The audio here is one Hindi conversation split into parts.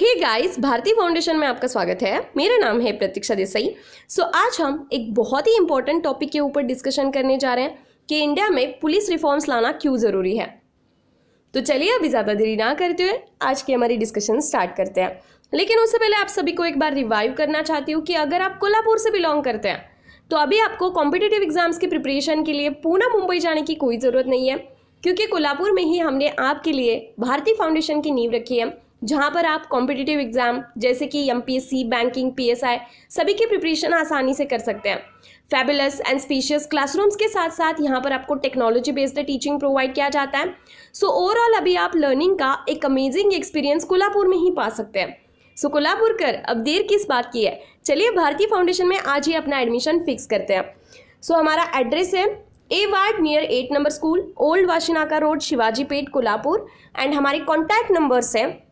हे गाइस, भारती फाउंडेशन में आपका स्वागत है। मेरा नाम है प्रतीक्षा देसाई। आज हम एक बहुत ही इंपॉर्टेंट टॉपिक के ऊपर डिस्कशन करने जा रहे हैं कि इंडिया में पुलिस रिफॉर्म्स लाना क्यों ज़रूरी है। तो चलिए अभी ज़्यादा देरी ना करते हुए आज की हमारी डिस्कशन स्टार्ट करते हैं। लेकिन उससे पहले आप सभी को एक बार रिवाइव करना चाहती हूँ कि अगर आप कोल्हापुर से बिलोंग करते हैं तो अभी आपको कॉम्पिटिटिव एग्जाम्स की प्रिपरेशन के लिए पुणे मुंबई जाने की कोई ज़रूरत नहीं है, क्योंकि कोल्हापुर में ही हमने आपके लिए भारती फाउंडेशन की नींव रखी है, जहां पर आप कॉम्पिटिटिव एग्जाम जैसे कि एमपीएससी, बैंकिंग, पीएसआई सभी की प्रिपरेशन आसानी से कर सकते हैं। फैबुलस एंड स्पेशियस क्लासरूम्स के साथ साथ यहाँ पर आपको टेक्नोलॉजी बेस्ड टीचिंग प्रोवाइड किया जाता है। ओवरऑल अभी आप लर्निंग का एक अमेजिंग एक्सपीरियंस कोल्हापुर में ही पा सकते हैं। कोल्हापुर कर अब देर किस बात की है, चलिए भारती फाउंडेशन में आज ही अपना एडमिशन फिक्स करते हैं। हमारा एड्रेस है A ward near 8 number school, old Vashinaka road, Shivaji Peth, Kolhapur. And हमारे कॉन्टैक्ट नंबर्स हैं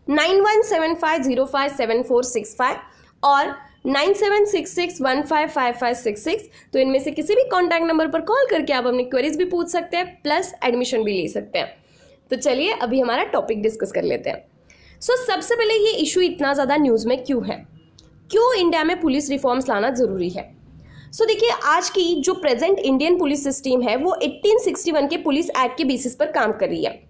9175057465 और 9766155566। तो इनमें से किसी भी कॉन्टैक्ट नंबर पर कॉल करके आप अपनी क्वेरीज भी पूछ सकते हैं, प्लस एडमिशन भी ले सकते हैं। तो चलिए अभी हमारा टॉपिक डिस्कस कर लेते हैं। सबसे पहले ये इशू इतना ज़्यादा न्यूज़ में क्यों है, क्यों इंडिया में पुलिस रिफॉर्म्स लाना ज़रूरी है। देखिए, आज की जो प्रेजेंट इंडियन पुलिस सिस्टम है वो 1861 के पुलिस एक्ट के बेसिस पर काम कर रही है।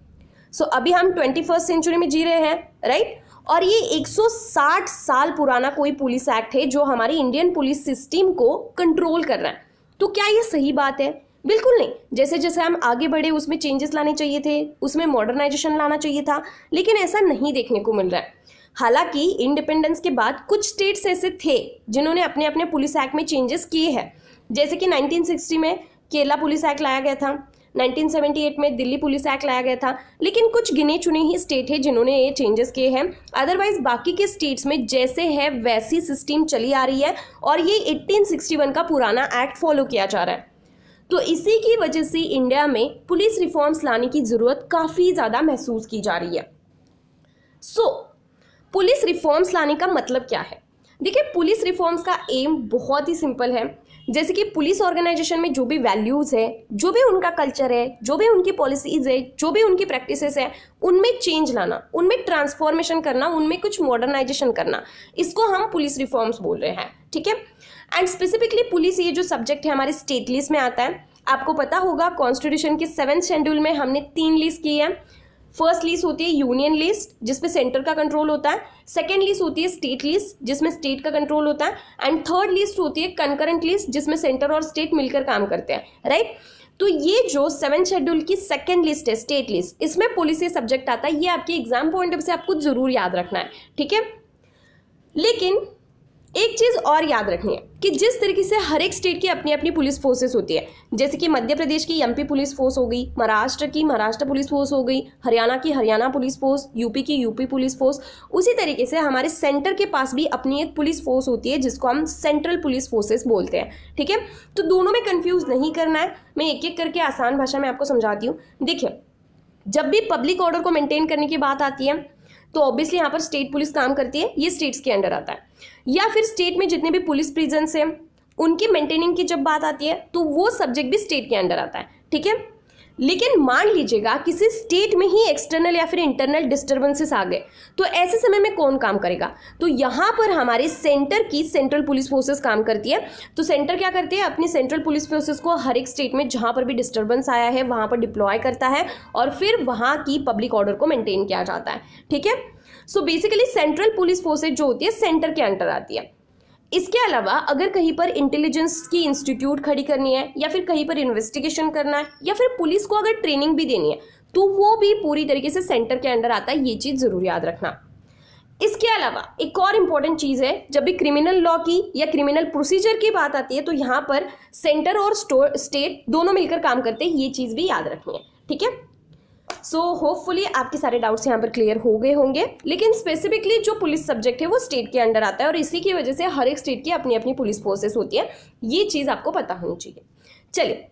अभी हम 21st सेंचुरी में जी रहे हैं, राइट। और ये 160 साल पुराना कोई पुलिस एक्ट है जो हमारी इंडियन पुलिस सिस्टम को कंट्रोल कर रहा है। तो क्या ये सही बात है? बिल्कुल नहीं। जैसे जैसे हम आगे बढ़े उसमें चेंजेस लाने चाहिए थे, उसमें मॉडर्नाइजेशन लाना चाहिए था, लेकिन ऐसा नहीं देखने को मिल रहा है। हालांकि इंडिपेंडेंस के बाद कुछ स्टेट्स ऐसे थे जिन्होंने अपने अपने पुलिस एक्ट में चेंजेस किए हैं, जैसे कि 1960 में केरला पुलिस एक्ट लाया गया था, 1978 में दिल्ली पुलिस एक्ट लाया गया था, लेकिन कुछ गिने चुने ही स्टेट है जिन्होंने ये चेंजेस किए हैं। अदरवाइज बाकी के स्टेट्स में जैसे है वैसी सिस्टम चली आ रही है और ये 1861 का पुराना एक्ट फॉलो किया जा रहा है। तो इसी की वजह से इंडिया में पुलिस रिफॉर्म्स लाने की ज़रूरत काफ़ी ज़्यादा महसूस की जा रही है। पुलिस रिफॉर्म्स लाने का मतलब क्या है? देखिए, पुलिस रिफॉर्म्स का एम बहुत ही सिंपल है। जैसे कि पुलिस ऑर्गेनाइजेशन में जो भी वैल्यूज़ है, जो भी उनका कल्चर है, जो भी उनकी पॉलिसीज़ है, जो भी उनकी प्रैक्टिसेस है, उनमें चेंज लाना, उनमें ट्रांसफॉर्मेशन करना, उनमें कुछ मॉडर्नाइजेशन करना, इसको हम पुलिस रिफॉर्म्स बोल रहे हैं, ठीक है। एंड स्पेसिफिकली पुलिस ये जो सब्जेक्ट है हमारे स्टेट लिस्ट में आता है। आपको पता होगा कॉन्स्टिट्यूशन के 7th शेड्यूल में हमने 3 लिस्ट की है। फर्स्ट लिस्ट होती है यूनियन लिस्ट, जिसमें सेंटर का कंट्रोल होता है। सेकेंड लिस्ट होती है स्टेट लिस्ट, जिसमें स्टेट का कंट्रोल होता है। एंड थर्ड लिस्ट होती है कंकरेंट लिस्ट, जिसमें सेंटर और स्टेट मिलकर काम करते हैं, राइट। तो ये जो 7th शेड्यूल की सेकेंड लिस्ट है, स्टेट लिस्ट, इसमें पुलिस ये सब्जेक्ट आता है। ये आपके एग्जाम पॉइंट ऑफ से आपको जरूर याद रखना है, ठीक है। लेकिन एक चीज़ और याद रखनी है कि जिस तरीके से हर एक स्टेट की अपनी अपनी पुलिस फोर्सेस होती है, जैसे कि मध्य प्रदेश की एमपी पुलिस फोर्स हो गई, महाराष्ट्र की महाराष्ट्र पुलिस फोर्स हो गई, हरियाणा की हरियाणा पुलिस फोर्स, यूपी की यूपी पुलिस फोर्स, उसी तरीके से हमारे सेंटर के पास भी अपनी एक पुलिस फोर्स होती है जिसको हम सेंट्रल पुलिस फोर्सेस बोलते हैं, ठीक है। तो दोनों में कन्फ्यूज नहीं करना है, मैं एक एक करके आसान भाषा में आपको समझाती हूँ। देखिए, जब भी पब्लिक ऑर्डर को मेंटेन करने की बात आती है तो ऑब्वियसली यहाँ पर स्टेट पुलिस काम करती है, ये स्टेट्स के अंडर आता है। या फिर स्टेट में जितने भी पुलिस प्रिजन्स हैं उनकी मेंटेनिंग की जब बात आती है तो वो सब्जेक्ट भी स्टेट के अंडर आता है, ठीक है। लेकिन मान लीजिएगा किसी स्टेट में ही एक्सटर्नल या फिर इंटरनल डिस्टर्बेंसेस आ गए, तो ऐसे समय में कौन काम करेगा? तो यहाँ पर हमारे सेंटर की सेंट्रल पुलिस फोर्सेस काम करती है। तो सेंटर क्या करते हैं, अपनी सेंट्रल पुलिस फोर्सेस को हर एक स्टेट में जहाँ पर भी डिस्टर्बेंस आया है वहाँ पर डिप्लॉय करता है और फिर वहाँ की पब्लिक ऑर्डर को मेंटेन किया जाता है, ठीक है। बेसिकली सेंट्रल पुलिस फोर्सेज जो होती है सेंटर के अंडर आती है। इसके अलावा अगर कहीं पर इंटेलिजेंस की इंस्टीट्यूट खड़ी करनी है या फिर कहीं पर इन्वेस्टिगेशन करना है या फिर पुलिस को अगर ट्रेनिंग भी देनी है तो वो भी पूरी तरीके से सेंटर के अंडर आता है। ये चीज़ ज़रूर याद रखना। इसके अलावा एक और इम्पॉर्टेंट चीज़ है, जब भी क्रिमिनल लॉ की या क्रिमिनल प्रोसीजर की बात आती है तो यहाँ पर सेंटर और स्टेट दोनों मिलकर काम करते हैं। ये चीज़ भी याद रखनी है, ठीक है। होपफुली आपके सारे डाउट्स यहाँ पर क्लियर हो गए होंगे। लेकिन स्पेसिफिकली जो पुलिस सब्जेक्ट है वो स्टेट के अंडर आता है और इसी की वजह से हर एक स्टेट की अपनी अपनी पुलिस फोर्सेस होती है। ये चीज़ आपको पता होनी चाहिए। चलिए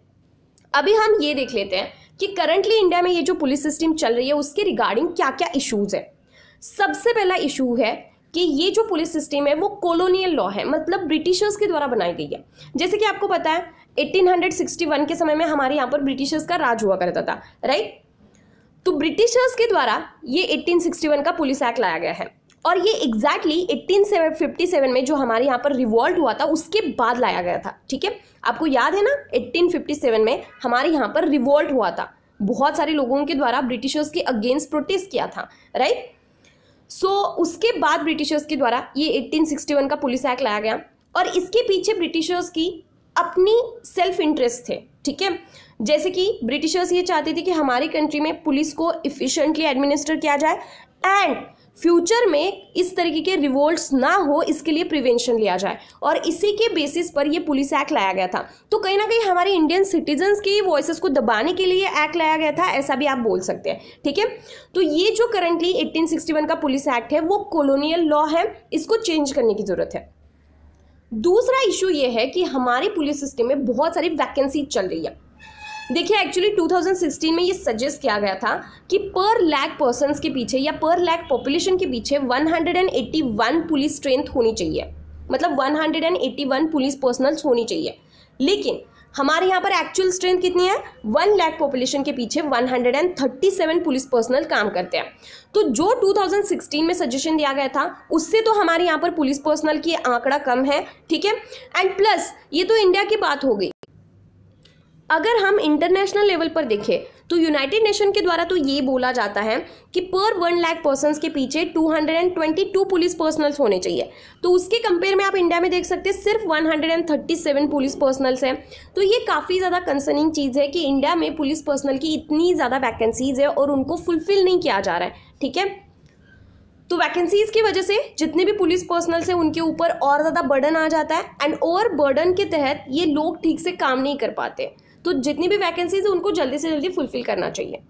अभी हम ये देख लेते हैं कि करंटली इंडिया में ये जो पुलिस सिस्टम चल रही है उसके रिगार्डिंग क्या क्या इशूज़ है। सबसे पहला इशू है कि ये जो पुलिस सिस्टम है वो कॉलोनियल लॉ है, मतलब ब्रिटिशर्स के द्वारा बनाई गई है। जैसे कि आपको पता है 1861 के समय में हमारे यहाँ पर ब्रिटिशर्स का राज हुआ करता था, राइट। तो ब्रिटिशर्स के द्वारा ये 1861 का पुलिस एक्ट लाया गया है। और ये एग्जैक्टली 1857 में जो हमारे यहाँ पर रिवॉल्ट हुआ था उसके बाद लाया गया था। ठीक है, आपको याद है ना 1857 में हमारे यहाँ पर रिवॉल्ट हुआ था, बहुत सारे लोगों के द्वारा ब्रिटिशर्स के अगेंस्ट प्रोटेस्ट किया था, राइट। सो उसके बाद ब्रिटिशर्स के द्वारा ये 1861 का पुलिस एक्ट लाया गया और इसके पीछे ब्रिटिशर्स की अपनी सेल्फ इंटरेस्ट थे। ठीक है, जैसे कि ब्रिटिशर्स ये चाहते थे कि हमारी कंट्री में पुलिस को इफिशिएंटली एडमिनिस्टर किया जाए एंड फ्यूचर में इस तरीके के रिवोल्ट्स ना हो, इसके लिए प्रिवेंशन लिया जाए, और इसी के बेसिस पर ये पुलिस एक्ट लाया गया था। तो कहीं ना कहीं हमारे इंडियन सिटीजन्स की वॉइसेस को दबाने के लिए एक्ट लाया गया था, ऐसा भी आप बोल सकते हैं। ठीक है, तो ये जो करंटली 1861 का पुलिस एक्ट है वो कॉलोनियल लॉ है, इसको चेंज करने की जरूरत है। दूसरा इशू ये है कि हमारे पुलिस सिस्टम में बहुत सारी वैकेंसी चल रही है। देखिए एक्चुअली 2016 में ये सजेस्ट किया गया था कि पर लाख पर्सन्स के पीछे या पर लाख पॉपुलेशन के पीछे 181 पुलिस स्ट्रेंथ होनी चाहिए, मतलब 181 पुलिस पर्सनल्स होनी चाहिए। लेकिन हमारे यहाँ पर एक्चुअल स्ट्रेंथ कितनी है? 1 लाख पॉपुलेशन के पीछे 137 पुलिस पर्सनल काम करते हैं। तो जो 2016 में सजेशन दिया गया था उससे तो हमारे यहाँ पर पुलिस पर्सनल की आंकड़ा कम है। ठीक है, एंड प्लस ये तो इंडिया की बात हो गई। अगर हम इंटरनेशनल लेवल पर देखें तो यूनाइटेड नेशन के द्वारा तो ये बोला जाता है कि पर 1 लाख पर्सन्स के पीछे 222 पुलिस पर्सनल्स होने चाहिए। तो उसके कंपेयर में आप इंडिया में देख सकते हैं सिर्फ 137 पुलिस पर्सनल्स हैं। तो ये काफ़ी ज़्यादा कंसर्निंग चीज़ है कि इंडिया में पुलिस पर्सनल की इतनी ज़्यादा वैकेंसीज है और उनको फुलफिल नहीं किया जा रहा है। ठीक है, तो वैकेंसीज की वजह से जितने भी पुलिस पर्सनल्स हैं उनके ऊपर और ज़्यादा बर्डन आ जाता है एंड ओवर बर्डन के तहत ये लोग ठीक से काम नहीं कर पाते। तो जितनी भी वैकेंसीज है उनको जल्दी से जल्दी फुलफिल करना चाहिए।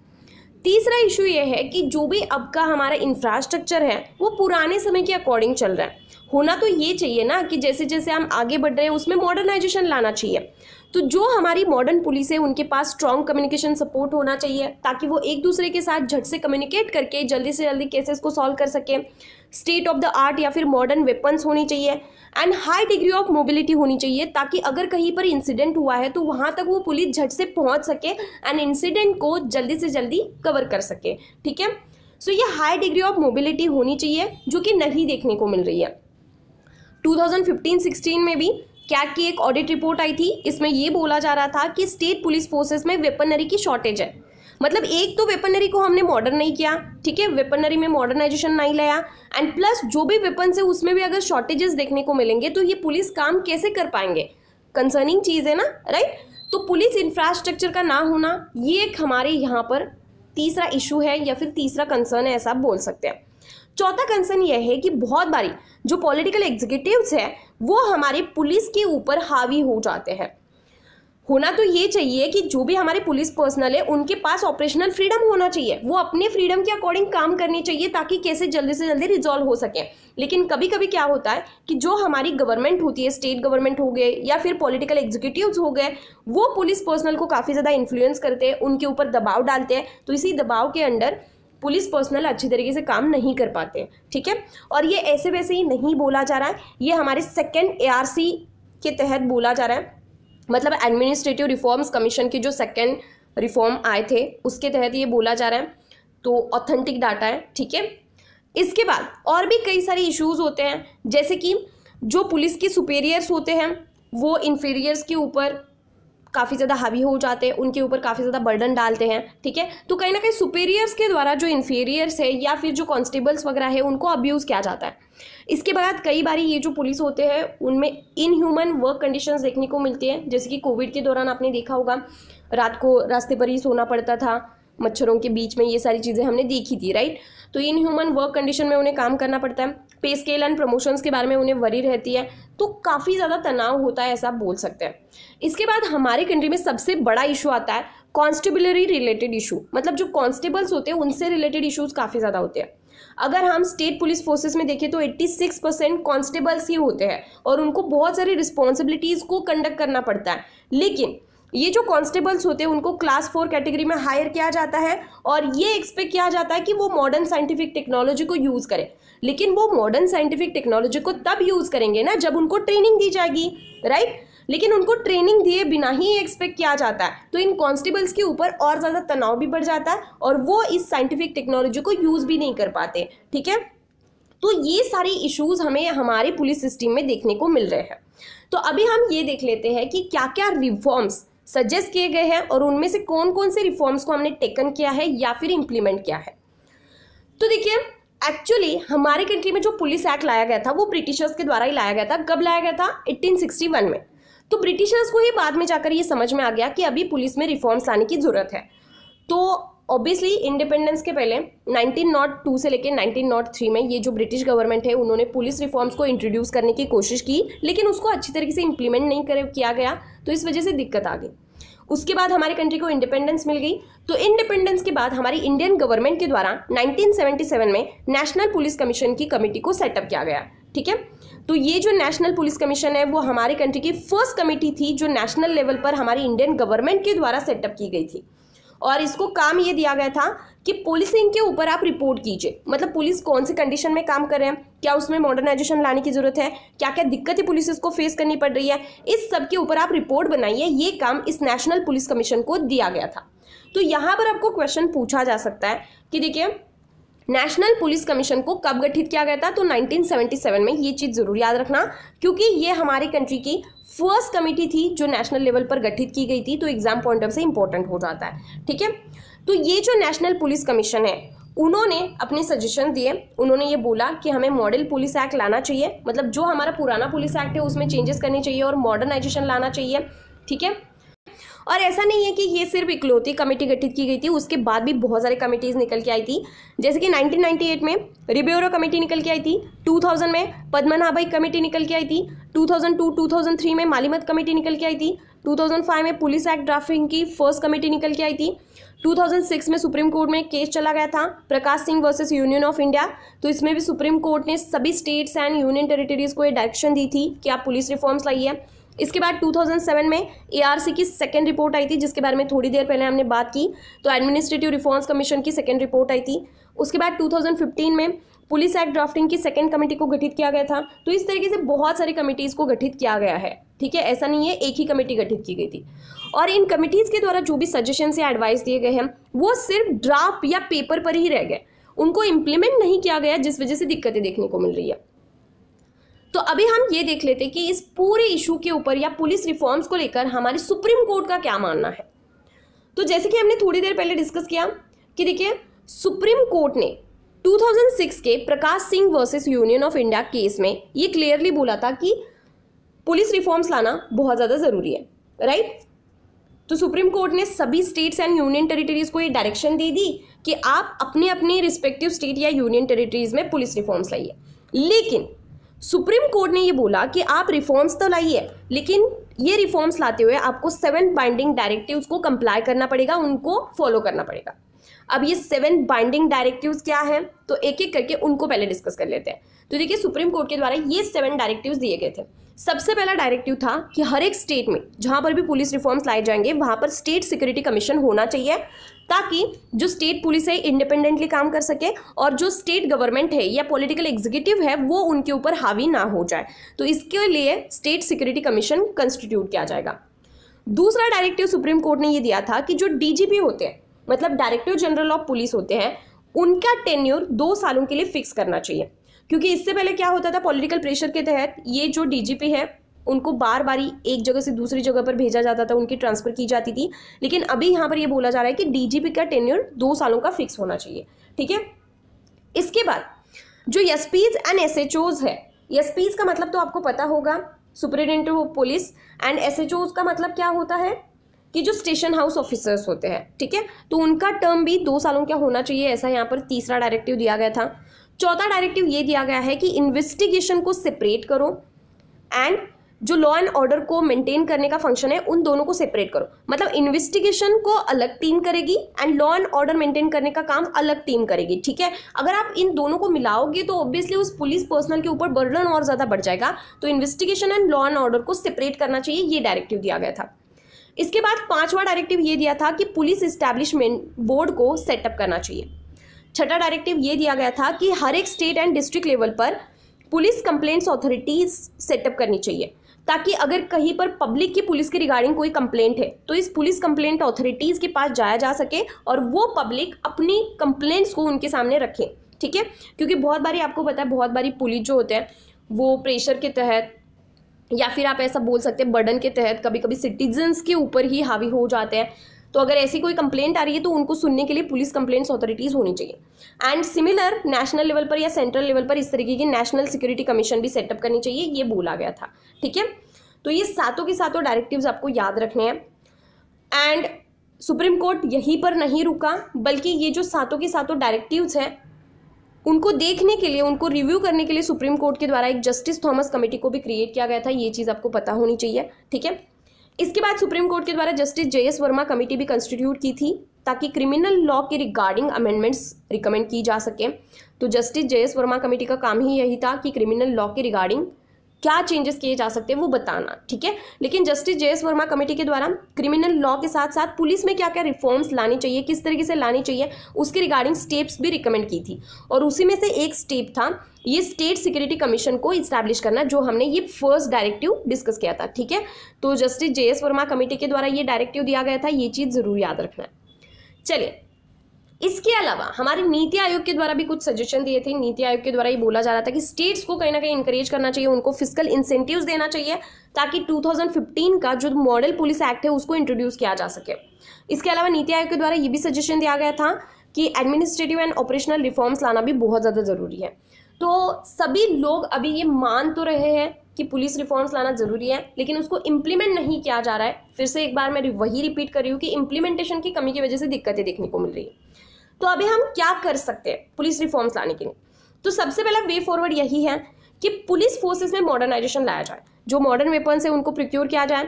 तीसरा इशू ये है कि जो भी अब का हमारा इंफ्रास्ट्रक्चर है वो पुराने समय के अकॉर्डिंग चल रहा है। होना तो ये चाहिए ना कि जैसे जैसे हम आगे बढ़ रहे हैं उसमें मॉडर्नाइजेशन लाना चाहिए। तो जो हमारी मॉडर्न पुलिस है उनके पास स्ट्रॉन्ग कम्युनिकेशन सपोर्ट होना चाहिए ताकि वो एक दूसरे के साथ झट से कम्युनिकेट करके जल्दी से जल्दी केसेस को सॉल्व कर सके। स्टेट ऑफ द आर्ट या फिर मॉडर्न वेपन्स होनी चाहिए and high degree of mobility होनी चाहिए ताकि अगर कहीं पर इंसिडेंट हुआ है तो वहाँ तक वो पुलिस झट से पहुँच सके एंड इंसिडेंट को जल्दी से जल्दी कवर कर सके। ठीक है, सो ये हाई डिग्री ऑफ मोबिलिटी होनी चाहिए जो कि नहीं देखने को मिल रही है। 2015-16 में भी कैग की एक ऑडिट रिपोर्ट आई थी, इसमें ये बोला जा रहा था कि स्टेट पुलिस फोर्सेस में वेपनरी की शॉर्टेज है। मतलब एक तो वेपनरी को हमने मॉडर्न नहीं किया, ठीक है, वेपनरी में मॉडर्नाइजेशन नहीं लाया एंड प्लस जो भी वेपन्स है उसमें भी अगर शॉर्टेजेस देखने को मिलेंगे तो ये पुलिस काम कैसे कर पाएंगे? कंसर्निंग चीज़ है ना, राइट। तो पुलिस इंफ्रास्ट्रक्चर का ना होना ये एक हमारे यहाँ पर तीसरा इशू है या फिर तीसरा कंसर्न है, ऐसा आप बोल सकते हैं। चौथा कंसर्न यह है कि बहुत बारी जो पॉलिटिकल एग्जीक्यूटिव्स है वो हमारे पुलिस के ऊपर हावी हो जाते हैं। होना तो ये चाहिए कि जो भी हमारे पुलिस पर्सनल है उनके पास ऑपरेशनल फ्रीडम होना चाहिए, वो अपने फ्रीडम के अकॉर्डिंग काम करनी चाहिए ताकि केसेस जल्दी से जल्दी रिजॉल्व हो सके। लेकिन कभी कभी क्या होता है कि जो हमारी गवर्नमेंट होती है, स्टेट गवर्नमेंट हो गए या फिर पॉलिटिकल एग्जीक्यूटिव्स हो गए, वो पुलिस पर्सनल को काफ़ी ज़्यादा इन्फ्लुएंस करते हैं, उनके ऊपर दबाव डालते हैं। तो इसी दबाव के अंडर पुलिस पर्सनल अच्छी तरीके से काम नहीं कर पाते। ठीक है, और ये ऐसे वैसे ही नहीं बोला जा रहा है, ये हमारे सेकेंड ARC के तहत बोला जा रहा है, मतलब एडमिनिस्ट्रेटिव रिफॉर्म्स कमीशन के जो सेकेंड रिफॉर्म आए थे उसके तहत ये बोला जा रहा है। तो ऑथेंटिक डाटा है। ठीक है, इसके बाद और भी कई सारे इश्यूज होते हैं, जैसे कि जो पुलिस के सुपेरियर्स होते हैं वो इन्फीरियर्स के ऊपर काफ़ी ज़्यादा हावी हो जाते हैं, उनके ऊपर काफ़ी ज़्यादा बर्डन डालते हैं। ठीक है, तो कहीं ना कहीं सुपेरियर्स के द्वारा जो इन्फीरियर्स है या फिर जो कांस्टेबल्स वगैरह है उनको अब्यूज़ किया जाता है। इसके बाद कई बारी ये जो पुलिस होते हैं उनमें इनह्यूमन वर्क कंडीशंस देखने को मिलती है, जैसे कि कोविड के दौरान आपने देखा होगा रात को रास्ते पर ही सोना पड़ता था, मच्छरों के बीच में, ये सारी चीज़ें हमने देखी थी, राइट। तो इनह्यूमन वर्क कंडीशन में उन्हें काम करना पड़ता है। पे स्केल एंड प्रमोशंस के बारे में उन्हें वरी रहती है, तो काफ़ी ज़्यादा तनाव होता है, ऐसा आप बोल सकते हैं। इसके बाद हमारे कंट्री में सबसे बड़ा इशू आता है कॉन्स्टेबलरी रिलेटेड इशू, मतलब जो कॉन्स्टेबल्स होते हैं उनसे रिलेटेड इशूज़ काफ़ी ज़्यादा होते हैं। अगर हम स्टेट पुलिस फोर्सेस में देखें तो 86% कॉन्स्टेबल्स ही होते हैं और उनको बहुत सारी रिस्पॉन्सिबिलिटीज़ को कंडक्ट करना पड़ता है। लेकिन ये जो कॉन्स्टेबल्स होते हैं उनको क्लास 4 कैटेगरी में हायर किया जाता है और ये एक्सपेक्ट किया जाता है कि वो मॉडर्न साइंटिफिक टेक्नोलॉजी को यूज़ करें। लेकिन वो मॉडर्न साइंटिफिक टेक्नोलॉजी को तब यूज़ करेंगे ना जब उनको ट्रेनिंग दी जाएगी, राइट। लेकिन उनको ट्रेनिंग दिए बिना ही एक्सपेक्ट किया जाता है, तो इन कॉन्स्टेबल्स के ऊपर और ज़्यादा तनाव भी बढ़ जाता है और वो इस साइंटिफिक टेक्नोलॉजी को यूज़ भी नहीं कर पाते। ठीक है, तो ये सारे इश्यूज हमें हमारे पुलिस सिस्टम में देखने को मिल रहे हैं। तो अभी हम ये देख लेते हैं कि क्या क्या रिफॉर्म्स सजेस्ट किए गए हैं और उनमें से कौन कौन से रिफॉर्म्स को हमने टेकन किया है या फिर इम्प्लीमेंट किया है। तो देखिए, एक्चुअली हमारे कंट्री में जो पुलिस एक्ट लाया गया था वो ब्रिटिशर्स के द्वारा ही लाया गया था। कब लाया गया था? 1861 में। तो ब्रिटिशर्स को ही बाद में जाकर ये समझ में आ गया कि अभी पुलिस में रिफॉर्म्स लाने की जरूरत है। तो ऑब्वियसली इंडिपेंडेंस के पहले 1902 से लेकर 1903 में ये जो ब्रिटिश गवर्नमेंट है उन्होंने पुलिस रिफॉर्म्स को इंट्रोड्यूस करने की कोशिश की, लेकिन उसको अच्छी तरीके से इंप्लीमेंट नहीं किया गया, तो इस वजह से दिक्कत आ गई। उसके बाद हमारे कंट्री को इंडिपेंडेंस मिल गई। तो इंडिपेंडेंस के बाद हमारी इंडियन गवर्नमेंट के द्वारा 1977 में नेशनल पुलिस कमीशन की कमेटी को सेटअप किया गया। ठीक है, तो ये जो नेशनल पुलिस कमीशन है वो हमारे कंट्री की फर्स्ट कमेटी थी जो नेशनल लेवल पर हमारी इंडियन गवर्नमेंट के द्वारा सेटअप की गई थी। और इसको काम ये दिया गया था कि पुलिसिंग के ऊपर आप रिपोर्ट कीजिए, मतलब पुलिस कौन सी कंडीशन में काम कर रहे हैं, क्या उसमें मॉडर्नाइजेशन लाने की जरूरत है, क्या क्या दिक्कतें पुलिस को फेस करनी पड़ रही है, इस सब के ऊपर आप रिपोर्ट बनाइए। ये काम इस नेशनल पुलिस कमीशन को दिया गया था। तो यहाँ पर आपको क्वेश्चन पूछा जा सकता है कि देखिए, नेशनल पुलिस कमीशन को कब गठित किया गया था? तो 1977 में। ये चीज़ जरूर याद रखना क्योंकि ये हमारी कंट्री की फर्स्ट कमेटी थी जो नेशनल लेवल पर गठित की गई थी, तो एग्जाम पॉइंट ऑफ से इंपॉर्टेंट हो जाता है। ठीक है, तो ये जो नेशनल पुलिस कमीशन है उन्होंने अपने सजेशन दिए। उन्होंने ये बोला कि हमें मॉडल पुलिस एक्ट लाना चाहिए, मतलब जो हमारा पुराना पुलिस एक्ट है उसमें चेंजेस करने चाहिए और मॉडर्नाइजेशन लाना चाहिए। ठीक है, और ऐसा नहीं है कि ये सिर्फ इकलौती कमेटी गठित की गई थी, उसके बाद भी बहुत सारी कमेटीज निकल के आई थी। जैसे कि 1998 में रिबेरो कमेटी निकल के आई थी, 2000 में पद्मनाभई कमेटी निकल के आई थी, 2002-2003 में मालीमत कमेटी निकल के आई थी, 2005 में पुलिस एक्ट ड्राफ्टिंग की फर्स्ट कमेटी निकल के आई थी, 2006 में सुप्रीम कोर्ट में केस चला गया था Prakash Singh versus Union of India, तो इसमें भी सुप्रीम कोर्ट ने सभी स्टेट्स एंड यूनियन टेरिटरीज को ये डायरेक्शन दी थी कि आप पुलिस रिफॉर्म्स लाइए। इसके बाद 2007 में एआरसी की सेकेंड रिपोर्ट आई थी जिसके बारे में थोड़ी देर पहले हमने बात की, तो एडमिनिस्ट्रेटिव रिफॉर्म्स कमीशन की सेकेंड रिपोर्ट आई थी। उसके बाद 2015 में पुलिस एक्ट ड्राफ्टिंग की सेकेंड कमेटी को गठित किया गया था। तो इस तरीके से बहुत सारी कमेटीज़ को गठित किया गया है। ठीक है, ऐसा नहीं है एक ही कमेटी गठित की गई थी। और इन कमेटीज़ के द्वारा जो भी सजेशंस या एडवाइस दिए गए हैं वो सिर्फ ड्राफ्ट या पेपर पर ही रह गए, उनको इम्प्लीमेंट नहीं किया गया, जिस वजह से दिक्कतें देखने को मिल रही है। तो अभी हम ये देख लेते हैं कि इस पूरे इशू के ऊपर या पुलिस रिफॉर्म्स को लेकर हमारे सुप्रीम कोर्ट का क्या मानना है। तो जैसे कि हमने थोड़ी देर पहले डिस्कस किया कि देखिए, सुप्रीम कोर्ट ने 2006 के Prakash Singh versus Union of India case में ये क्लियरली बोला था कि पुलिस रिफॉर्म्स लाना बहुत ज़्यादा ज़रूरी है, राइट। तो सुप्रीम कोर्ट ने सभी स्टेट्स एंड यूनियन टेरिटरीज को ये डायरेक्शन दे दी कि आप अपने अपने रिस्पेक्टिव स्टेट या यूनियन टेरिटरीज में पुलिस रिफॉर्म्स लाइए। लेकिन सुप्रीम कोर्ट ने ये बोला कि आप रिफॉर्म्स तो लाइए, लेकिन ये रिफॉर्म्स लाते हुए आपको 7 बाइंडिंग डायरेक्टिव्स को कंप्लाई करना पड़ेगा, उनको फॉलो करना पड़ेगा। अब ये 7 बाइंडिंग डायरेक्टिव्स क्या हैं, तो एक एक करके उनको पहले डिस्कस कर लेते हैं। तो देखिए, सुप्रीम कोर्ट के द्वारा ये 7 डायरेक्टिव्स दिए गए थे। सबसे पहला डायरेक्टिव था कि हर एक स्टेट में जहां पर भी पुलिस रिफॉर्म्स लाए जाएंगे वहां पर स्टेट सिक्योरिटी कमीशन होना चाहिए, ताकि जो स्टेट पुलिस है इंडिपेंडेंटली काम कर सके और जो स्टेट गवर्नमेंट है या पॉलिटिकल एग्जीक्यूटिव है वो उनके ऊपर हावी ना हो जाए। तो इसके लिए स्टेट सिक्योरिटी कमीशन कंस्टिट्यूट किया जाएगा। दूसरा डायरेक्टिव सुप्रीम कोर्ट ने ये दिया था कि जो डीजीपी होते हैं, मतलब डायरेक्टर जनरल ऑफ पुलिस होते हैं, उनका टेन्योर 2 सालों के लिए फिक्स करना चाहिए। क्योंकि इससे पहले क्या होता था, पॉलिटिकल प्रेशर के तहत ये जो डीजीपी है उनको बार बार एक जगह से दूसरी जगह पर भेजा जाता था, उनकी ट्रांसफर की जाती थी। लेकिन अभी यहाँ पर ये बोला जा रहा है कि डीजीपी का टेन्योर 2 सालों का फिक्स होना चाहिए। ठीक है, इसके बाद जो एसपीज एंड एसएचओज है, एसपीज का मतलब तो आपको पता होगा, superintendent of police, and SHOs का मतलब क्या होता है कि जो स्टेशन हाउस ऑफिसर्स होते हैं। ठीक है, तो उनका टर्म भी 2 सालों का होना चाहिए, ऐसा यहाँ पर तीसरा डायरेक्टिव दिया गया था। चौथा डायरेक्टिव ये दिया गया है कि इन्वेस्टिगेशन को सेपरेट करो एंड जो लॉ एंड ऑर्डर को मेंटेन करने का फंक्शन है उन दोनों को सेपरेट करो। मतलब इन्वेस्टिगेशन को अलग टीम करेगी and law and order maintain करने का काम अलग टीम करेगी। ठीक है, अगर आप इन दोनों को मिलाओगे तो ऑब्वियसली उस पुलिस पर्सनल के ऊपर बर्डन और ज़्यादा बढ़ जाएगा। तो investigation and law and order को सेपरेट करना चाहिए, ये डायरेक्टिव दिया गया था। इसके बाद 5वां डायरेक्टिव ये दिया था कि पुलिस इस्टेब्लिशमेंट बोर्ड को सेटअप करना चाहिए। छठा डायरेक्टिव ये दिया गया था कि हर एक स्टेट एंड डिस्ट्रिक्ट लेवल पर पुलिस कंप्लेंट्स अथॉरिटीज सेटअप करनी चाहिए, ताकि अगर कहीं पर पब्लिक की पुलिस के रिगार्डिंग कोई कंप्लेंट है तो इस पुलिस कंप्लेंट अथॉरिटीज के पास जाया जा सके और वो पब्लिक अपनी कंप्लेंट्स को उनके सामने रखे। ठीक है, क्योंकि बहुत बारी आपको पता है, बहुत बारी पुलिस जो होते हैं वो प्रेशर के तहत या फिर आप ऐसा बोल सकते हैं बर्डन के तहत कभी कभी सिटीजन्स के ऊपर ही हावी हो जाते हैं। तो अगर ऐसी कोई कंप्लेंट आ रही है तो उनको सुनने के लिए पुलिस कंप्लेंट्स अथॉरिटीज़ होनी चाहिए। एंड सिमिलर नेशनल लेवल पर या सेंट्रल लेवल पर इस तरीके की नेशनल सिक्योरिटी कमीशन भी सेटअप करनी चाहिए, ये बोला गया था। ठीक है, तो ये सातों के सातों डायरेक्टिव्स आपको याद रखने हैं। एंड सुप्रीम कोर्ट यहीं पर नहीं रुका, बल्कि ये जो सातों के सातों डायरेक्टिव्स हैं उनको देखने के लिए, उनको रिव्यू करने के लिए सुप्रीम कोर्ट के द्वारा एक जस्टिस थॉमस कमेटी को भी क्रिएट किया गया था। ये चीज़ आपको पता होनी चाहिए। ठीक है, इसके बाद सुप्रीम कोर्ट के द्वारा जस्टिस JS वर्मा कमेटी भी कंस्टिट्यूट की थी ताकि क्रिमिनल लॉ के रिगार्डिंग अमेंडमेंट्स रिकमेंड की जा सके। तो जस्टिस JS वर्मा कमेटी का काम ही यही था कि क्रिमिनल लॉ के रिगार्डिंग क्या चेंजेस किए जा सकते हैं वो बताना। ठीक है, लेकिन जस्टिस JS वर्मा कमेटी के द्वारा क्रिमिनल लॉ के साथ साथ पुलिस में क्या क्या रिफॉर्म्स लानी चाहिए, किस तरीके से लानी चाहिए, उसके रिगार्डिंग स्टेप्स भी रिकमेंड की थी। और उसी में से एक स्टेप था ये स्टेट सिक्योरिटी कमीशन को इस्टेब्लिश करना, जो हमने ये फर्स्ट डायरेक्टिव डिस्कस किया था। ठीक है, तो जस्टिस JS वर्मा कमेटी के द्वारा ये डायरेक्टिव दिया गया था, ये चीज़ ज़रूर याद रखना है। चलिए, इसके अलावा हमारे नीति आयोग के द्वारा भी कुछ सजेशन दिए थे। नीति आयोग के द्वारा ये बोला जा रहा था कि स्टेट्स को कहीं ना कहीं इंकरेज करना चाहिए, उनको फिस्कल इंसेंटिव्स देना चाहिए ताकि 2015 का जो मॉडल पुलिस एक्ट है उसको इंट्रोड्यूस किया जा सके। इसके अलावा नीति आयोग के द्वारा ये भी सजेशन दिया गया था कि एडमिनिस्ट्रेटिव एंड ऑपरेशनल रिफॉर्म्स लाना भी बहुत ज़्यादा ज़रूरी है। तो सभी लोग अभी ये मान तो रहे हैं कि पुलिस रिफॉर्म्स लाना ज़रूरी है, लेकिन उसको इम्प्लीमेंट नहीं किया जा रहा है। फिर से एक बार मैं वही रिपीट कर रही हूँ कि इम्प्लीमेंटेशन की कमी की वजह से दिक्कतें देखने को मिल रही है। तो अभी हम क्या कर सकते हैं पुलिस रिफॉर्म्स लाने के लिए? तो सबसे पहला वे फॉरवर्ड यही है कि पुलिस फोर्सेस में मॉडर्नाइजेशन लाया जाए, जो मॉडर्न वेपन्स है उनको प्रोक्योर किया जाए,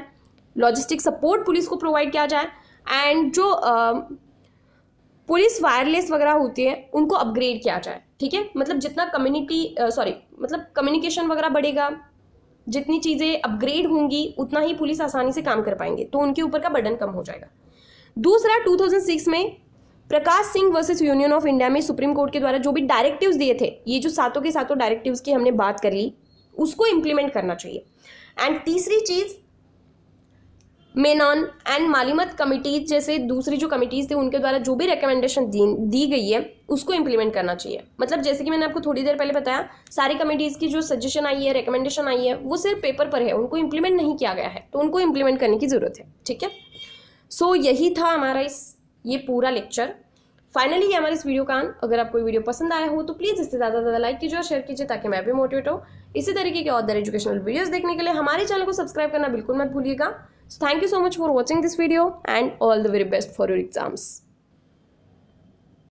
लॉजिस्टिक सपोर्ट पुलिस को प्रोवाइड किया जाए, एंड जो पुलिस वायरलेस वगैरह होती है उनको अपग्रेड किया जाए। ठीक है, मतलब जितना कम्युनिकेशन वगैरह बढ़ेगा, जितनी चीज़ें अपग्रेड होंगी उतना ही पुलिस आसानी से काम कर पाएंगे, तो उनके ऊपर का बर्डन कम हो जाएगा। दूसरा, 2006 में Prakash Singh versus Union of India में सुप्रीम कोर्ट के द्वारा जो भी डायरेक्टिव्स दिए थे, ये जो सातों के सातों डायरेक्टिव्स की हमने बात कर ली, उसको इम्प्लीमेंट करना चाहिए। एंड तीसरी चीज़, मेनन एंड मालिमत कमिटीज जैसे दूसरी जो कमिटीज़ थे उनके द्वारा जो भी रिकमेंडेशन दी गई है उसको इम्प्लीमेंट करना चाहिए। मतलब जैसे कि मैंने आपको थोड़ी देर पहले बताया, सारी कमिटीज़ की जो सजेशन आई है, रिकमेंडेशन आई है, वो सिर्फ पेपर पर है, उनको इम्प्लीमेंट नहीं किया गया है, तो उनको इम्प्लीमेंट करने की ज़रूरत है। ठीक है, सो यही था हमारा ये पूरा लेक्चर। फाइनली ये हमारे इस वीडियो का अंत। अगर आपको वीडियो पसंद आया हो तो प्लीज़ इससे ज़्यादा से ज़्यादा लाइक कीजिए और शेयर कीजिए ताकि मैं भी मोटिवेट हो इसी तरीके के और एजुकेशनल वीडियोस देखने के लिए। हमारे चैनल को सब्सक्राइब करना बिल्कुल मत भूलिएगा। So thank you so much for watching this video and all the very best for your exams.